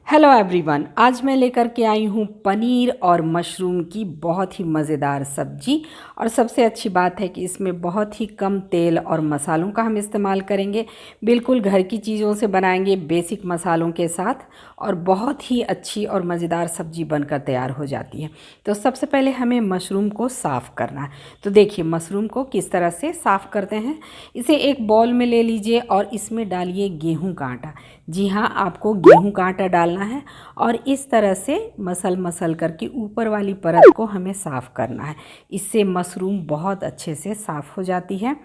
Hello everyone, आज मैं लेकर के आई हूँ पनीर और मशरूम की बहुत ही मज़ेदार सब्जी। और सबसे अच्छी बात है कि इसमें बहुत ही कम तेल और मसालों का हम इस्तेमाल करेंगे। बिल्कुल घर की चीज़ों से बनाएंगे, बेसिक मसालों के साथ, और बहुत ही अच्छी और मज़ेदार सब्जी बनकर तैयार हो जाती है। तो सबसे पहले हमें मशरूम को साफ़ करना है। तो देखिए मशरूम को किस तरह से साफ़ करते हैं। इसे एक बाउल में ले लीजिए और इसमें डालिए गेहूँ का आटा। जी हाँ, आपको गेहूं का आटा डालना है और इस तरह से मसल मसल करके ऊपर वाली परत को हमें साफ़ करना है। इससे मशरूम बहुत अच्छे से साफ़ हो जाती है।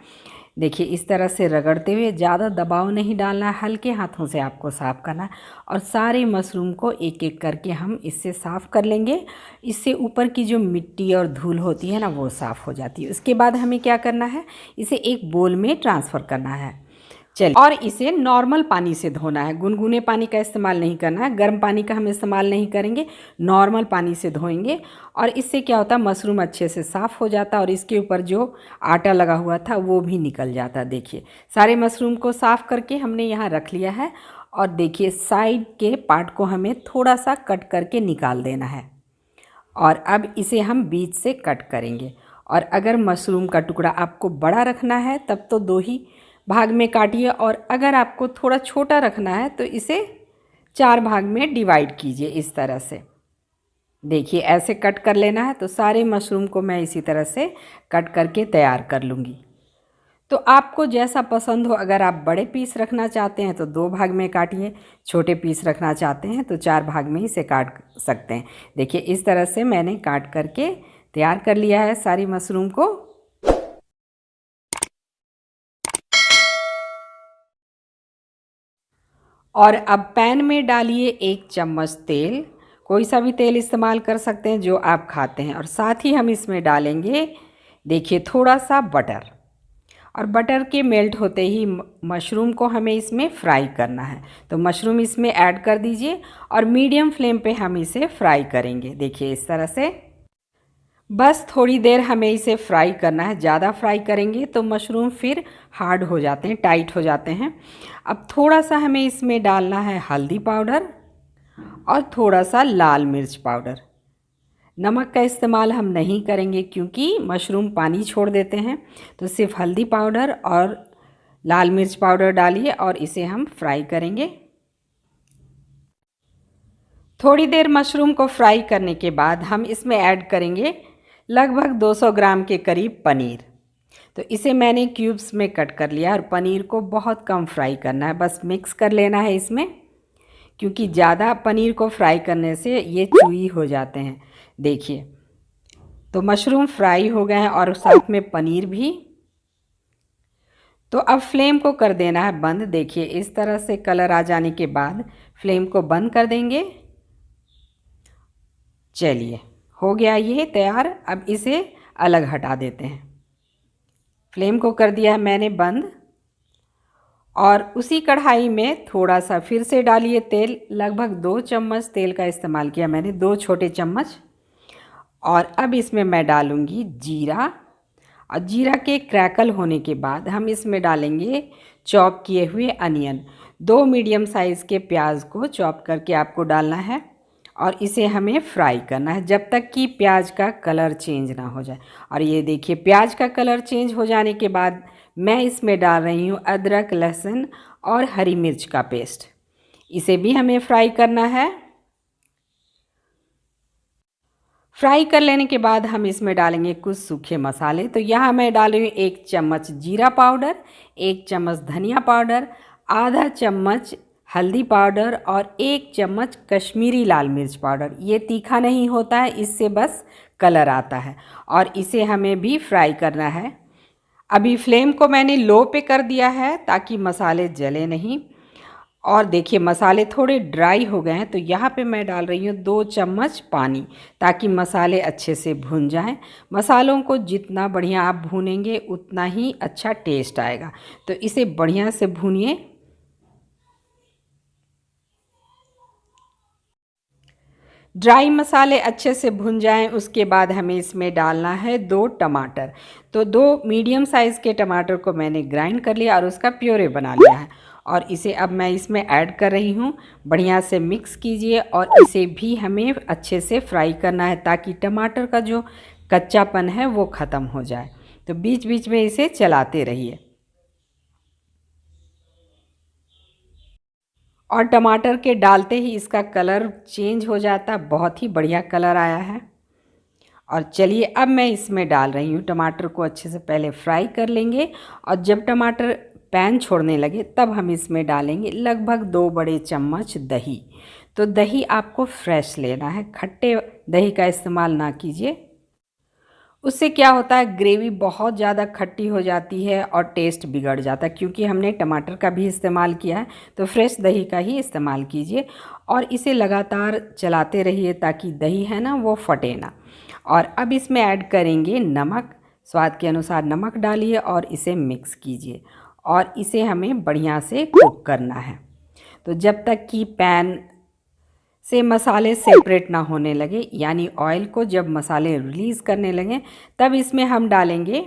देखिए इस तरह से रगड़ते हुए, ज़्यादा दबाव नहीं डालना है, हल्के हाथों से आपको साफ़ करना है। और सारे मशरूम को एक एक करके हम इससे साफ़ कर लेंगे। इससे ऊपर की जो मिट्टी और धूल होती है ना, वो साफ़ हो जाती है। उसके बाद हमें क्या करना है, इसे एक बोल में ट्रांसफ़र करना है। चलिए, और इसे नॉर्मल पानी से धोना है। गुनगुने पानी का इस्तेमाल नहीं करना है, गर्म पानी का हम इस्तेमाल नहीं करेंगे, नॉर्मल पानी से धोएंगे। और इससे क्या होता है, मशरूम अच्छे से साफ़ हो जाता है और इसके ऊपर जो आटा लगा हुआ था वो भी निकल जाता है। देखिए सारे मशरूम को साफ़ करके हमने यहाँ रख लिया है। और देखिए साइड के पार्ट को हमें थोड़ा सा कट करके निकाल देना है। और अब इसे हम बीच से कट करेंगे। और अगर मशरूम का टुकड़ा आपको बड़ा रखना है तब तो दो ही भाग में काटिए, और अगर आपको थोड़ा छोटा रखना है तो इसे 4 भाग में डिवाइड कीजिए। इस तरह से देखिए ऐसे कट कर लेना है। तो सारे मशरूम को मैं इसी तरह से कट करके तैयार कर लूँगी। तो आपको जैसा पसंद हो, अगर आप बड़े पीस रखना चाहते हैं तो 2 भाग में काटिए, छोटे पीस रखना चाहते हैं तो 4 भाग में इसे काट सकते हैं। देखिए इस तरह से मैंने काट करके तैयार कर लिया है सारी मशरूम को। और अब पैन में डालिए 1 चम्मच तेल। कोई सा भी तेल इस्तेमाल कर सकते हैं जो आप खाते हैं। और साथ ही हम इसमें डालेंगे, देखिए, थोड़ा सा बटर। और बटर के मेल्ट होते ही मशरूम को हमें इसमें फ्राई करना है। तो मशरूम इसमें ऐड कर दीजिए और मीडियम फ्लेम पे हम इसे फ्राई करेंगे। देखिए इस तरह से बस थोड़ी देर हमें इसे फ्राई करना है। ज़्यादा फ्राई करेंगे तो मशरूम फिर हार्ड हो जाते हैं, टाइट हो जाते हैं। अब थोड़ा सा हमें इसमें डालना है हल्दी पाउडर और थोड़ा सा लाल मिर्च पाउडर। नमक का इस्तेमाल हम नहीं करेंगे क्योंकि मशरूम पानी छोड़ देते हैं। तो सिर्फ हल्दी पाउडर और लाल मिर्च पाउडर डालिए और इसे हम फ्राई करेंगे। थोड़ी देर मशरूम को फ्राई करने के बाद हम इसमें ऐड करेंगे लगभग 200 ग्राम के करीब पनीर। तो इसे मैंने क्यूब्स में कट कर लिया और पनीर को बहुत कम फ्राई करना है, बस मिक्स कर लेना है इसमें, क्योंकि ज़्यादा पनीर को फ्राई करने से ये चूई हो जाते हैं। देखिए तो मशरूम फ्राई हो गए हैं और साथ में पनीर भी। तो अब फ्लेम को कर देना है बंद। देखिए इस तरह से कलर आ जाने के बाद फ्लेम को बंद कर देंगे। चलिए हो गया ये तैयार। अब इसे अलग हटा देते हैं। फ्लेम को कर दिया है मैंने बंद। और उसी कढ़ाई में थोड़ा सा फिर से डालिए तेल। लगभग 2 चम्मच तेल का इस्तेमाल किया मैंने, 2 छोटे चम्मच। और अब इसमें मैं डालूँगी जीरा। और जीरा के क्रैकल होने के बाद हम इसमें डालेंगे चॉप किए हुए अनियन। 2 मीडियम साइज़ के प्याज को चॉप करके आपको डालना है और इसे हमें फ्राई करना है जब तक कि प्याज का कलर चेंज ना हो जाए। और ये देखिए प्याज का कलर चेंज हो जाने के बाद मैं इसमें डाल रही हूँ अदरक, लहसुन और हरी मिर्च का पेस्ट। इसे भी हमें फ्राई करना है। फ्राई कर लेने के बाद हम इसमें डालेंगे कुछ सूखे मसाले। तो यहाँ मैं डाल रही हूँ 1 चम्मच जीरा पाउडर, 1 चम्मच धनिया पाउडर, आधा चम्मच हल्दी पाउडर और 1 चम्मच कश्मीरी लाल मिर्च पाउडर। ये तीखा नहीं होता है, इससे बस कलर आता है। और इसे हमें भी फ्राई करना है। अभी फ्लेम को मैंने लो पे कर दिया है ताकि मसाले जले नहीं। और देखिए मसाले थोड़े ड्राई हो गए हैं, तो यहाँ पे मैं डाल रही हूँ 2 चम्मच पानी, ताकि मसाले अच्छे से भुन जाएं। मसालों को जितना बढ़िया आप भूनेंगे उतना ही अच्छा टेस्ट आएगा। तो इसे बढ़िया से भूनिए। ड्राई मसाले अच्छे से भुन जाएं, उसके बाद हमें इसमें डालना है 2 टमाटर। तो 2 मीडियम साइज़ के टमाटर को मैंने ग्राइंड कर लिया और उसका प्योरे बना लिया है और इसे अब मैं इसमें ऐड कर रही हूँ। बढ़िया से मिक्स कीजिए और इसे भी हमें अच्छे से फ्राई करना है ताकि टमाटर का जो कच्चापन है वो ख़त्म हो जाए। तो बीच बीच में इसे चलाते रहिए। और टमाटर के डालते ही इसका कलर चेंज हो जाता, बहुत ही बढ़िया कलर आया है। और चलिए अब मैं इसमें डाल रही हूँ, टमाटर को अच्छे से पहले फ्राई कर लेंगे और जब टमाटर पैन छोड़ने लगे तब हम इसमें डालेंगे लगभग 2 बड़े चम्मच दही। तो दही आपको फ्रेश लेना है, खट्टे दही का इस्तेमाल ना कीजिए। उससे क्या होता है, ग्रेवी बहुत ज़्यादा खट्टी हो जाती है और टेस्ट बिगड़ जाता है। क्योंकि हमने टमाटर का भी इस्तेमाल किया है तो फ्रेश दही का ही इस्तेमाल कीजिए और इसे लगातार चलाते रहिए ताकि दही है ना वो फटे ना। और अब इसमें ऐड करेंगे नमक, स्वाद के अनुसार नमक डालिए और इसे मिक्स कीजिए और इसे हमें बढ़िया से कुक करना है। तो जब तक कि पैन से मसाले सेपरेट ना होने लगे, यानी ऑयल को जब मसाले रिलीज़ करने लगें तब इसमें हम डालेंगे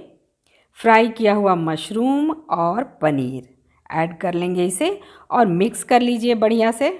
फ्राई किया हुआ मशरूम और पनीर ऐड कर लेंगे इसे और मिक्स कर लीजिए बढ़िया से।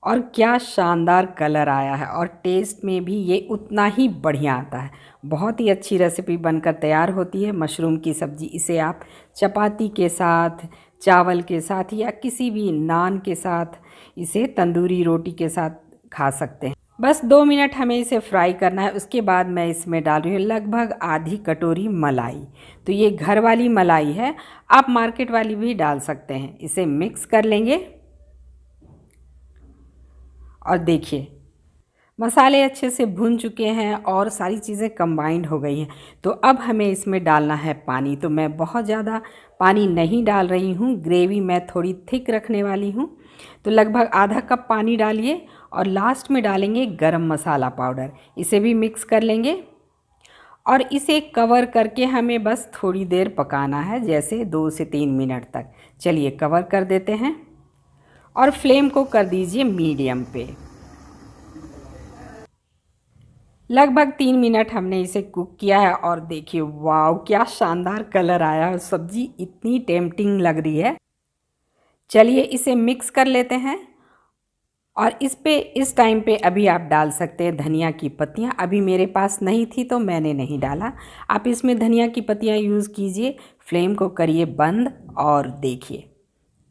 और क्या शानदार कलर आया है और टेस्ट में भी ये उतना ही बढ़िया आता है। बहुत ही अच्छी रेसिपी बनकर तैयार होती है मशरूम की सब्ज़ी। इसे आप चपाती के साथ, चावल के साथ या किसी भी नान के साथ, इसे तंदूरी रोटी के साथ खा सकते हैं। बस 2 मिनट हमें इसे फ्राई करना है। उसके बाद मैं इसमें डाल रही हूँ लगभग आधी कटोरी मलाई। तो ये घर वाली मलाई है, आप मार्केट वाली भी डाल सकते हैं। इसे मिक्स कर लेंगे और देखिए मसाले अच्छे से भुन चुके हैं और सारी चीज़ें कंबाइंड हो गई हैं। तो अब हमें इसमें डालना है पानी। तो मैं बहुत ज़्यादा पानी नहीं डाल रही हूँ, ग्रेवी मैं थोड़ी थिक रखने वाली हूँ। तो लगभग आधा कप पानी डालिए और लास्ट में डालेंगे गरम मसाला पाउडर। इसे भी मिक्स कर लेंगे और इसे कवर करके हमें बस थोड़ी देर पकाना है, जैसे 2 से 3 मिनट तक। चलिए कवर कर देते हैं और फ्लेम को कर दीजिए मीडियम पे। लगभग 3 मिनट हमने इसे कुक किया है और देखिए वाव क्या शानदार कलर आया है। सब्ज़ी इतनी टेम्पटिंग लग रही है। चलिए इसे मिक्स कर लेते हैं और इस टाइम पे अभी आप डाल सकते हैं धनिया की पत्तियाँ। अभी मेरे पास नहीं थी तो मैंने नहीं डाला, आप इसमें धनिया की पत्तियाँ यूज़ कीजिए। फ्लेम को करिए बंद और देखिए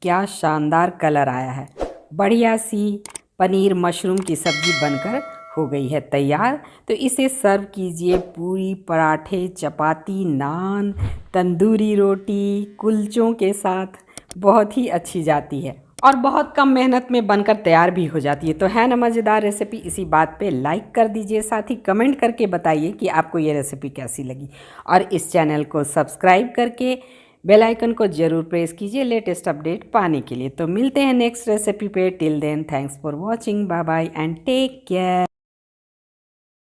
क्या शानदार कलर आया है। बढ़िया सी पनीर मशरूम की सब्ज़ी बनकर हो गई है तैयार। तो इसे सर्व कीजिए पूरी, पराठे, चपाती, नान, तंदूरी रोटी, कुलचों के साथ। बहुत ही अच्छी जाती है और बहुत कम मेहनत में बनकर तैयार भी हो जाती है। तो है ना मज़ेदार रेसिपी। इसी बात पे लाइक कर दीजिए, साथ ही कमेंट करके बताइए कि आपको ये रेसिपी कैसी लगी और इस चैनल को सब्सक्राइब करके बेल आइकन को ज़रूर प्रेस कीजिए लेटेस्ट अपडेट पाने के लिए। तो मिलते हैं नेक्स्ट रेसिपी पे। Till then thanks for watching, bye bye and take care.